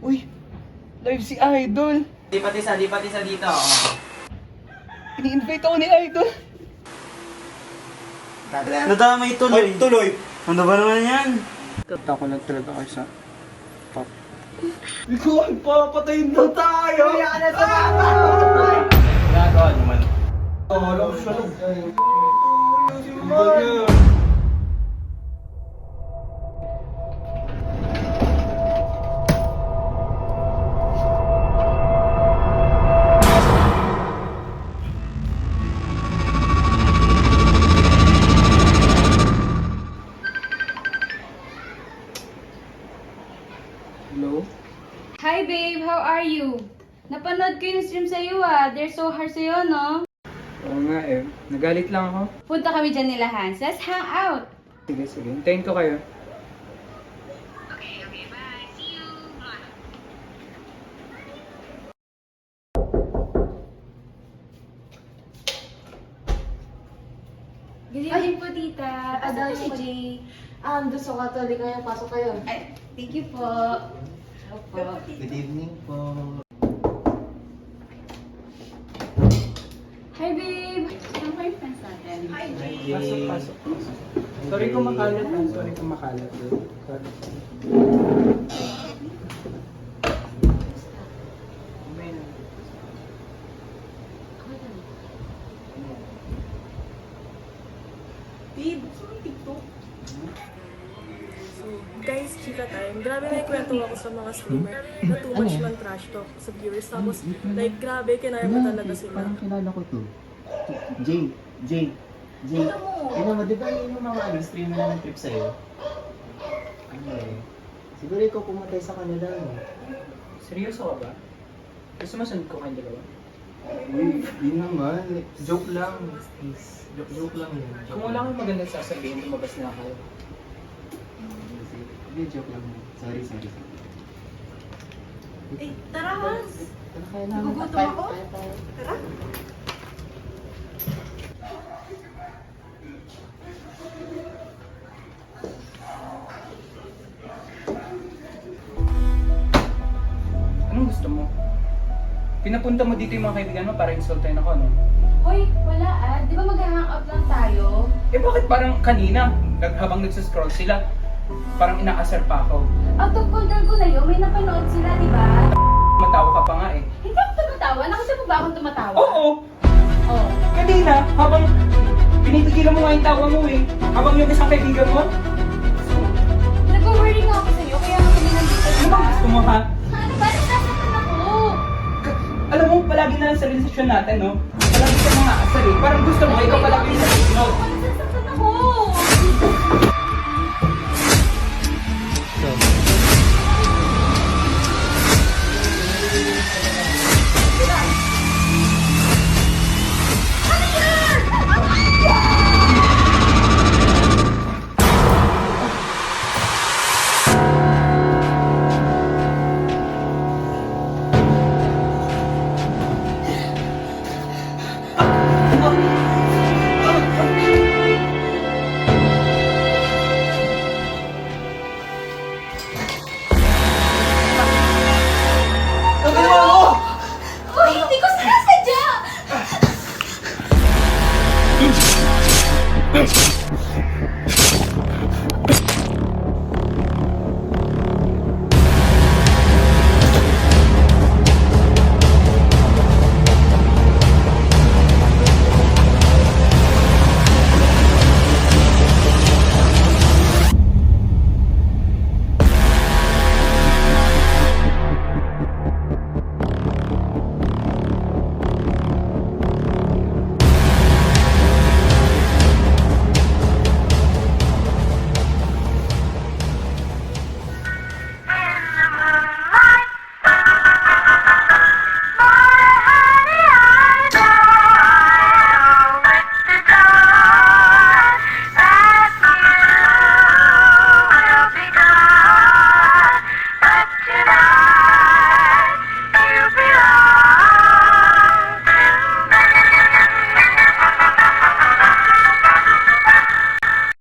Uy, live si Idol. Di pati sa dito. Ini-invite ako ni Idol. Nadamay tuloy. Tuloy. Ano ba naman yan? Tako lang talaga kayo sa top. Ikaw, papatayin daw tayo! Kaya na sa Ginagawa naman. alam siya lang. Hello? Hi babe, how are you? Napanood ko yung stream sa'yo They're so hard sa'yo, no? Oo nga eh. Nagalit lang ako. Punta kami dyan nila Hans. Let's hang out! Sige, sige. Hintayin ko kayo. Okay, bye. See you! Good evening po, tita. Ano si Jay? Doon sa Catholic kayo, pasok kayo. Ay, thank you po. Opo. Good evening po. Hi babe! Saan pa yung friends natin? Hi Pasok, pasok, pasok. Sorry kung makalat lang. Sorry kung makalat. Sorry. Guys, chika time. Grabe may kwento ako sa mga streamer na too much man trash talk sa viewers. Tapos, like, grabe, kinaya mo talaga sila. Parang kilala ko to. Jay. Tignan mo, di ba yun yung mga streamer na nag-trip sa'yo? Ano eh. Siguro ikaw pumatay sa kanila. Seryoso ka ba? Gusto mo sunod ko kayong dalawa? Uy, yun naman. Joke lang. Please. Joke lang yun. Kung wala kang magandang sasabihin, lumabas na kayo. Hindi, joke lang yun. Sorry. Eh, tara, Hans! Nagugutom ako? Tara. Anong gusto mo? Pinapunta mo dito yung mga kaibigan mo para insultahin ako, no? Hoy, wala Di ba mag-hang out lang tayo? Eh bakit parang kanina, habang nagsascroll sila, parang inaasar pa ako? Out of control ko na yun. May napanood sila, di ba? Matawa ka pa nga eh. Hindi ako tumatawa. Nakita mo ba akong tumatawa? Oo! Oo. Kanina, habang pinipigilan mo nga yung tawa mo eh. Habang yung isang kaibigan mo, Nag-worry nga ako sa'yo, kaya ako nandito. ano bang gusto mo ha? Ano ba? Nasasaktan ako. Alam mo, palagi na lang sa relasyon natin, no? Palagi ka mga asar eh. Parang gusto mo, ikaw palagi yung nasusunod. Nasasaktan ako.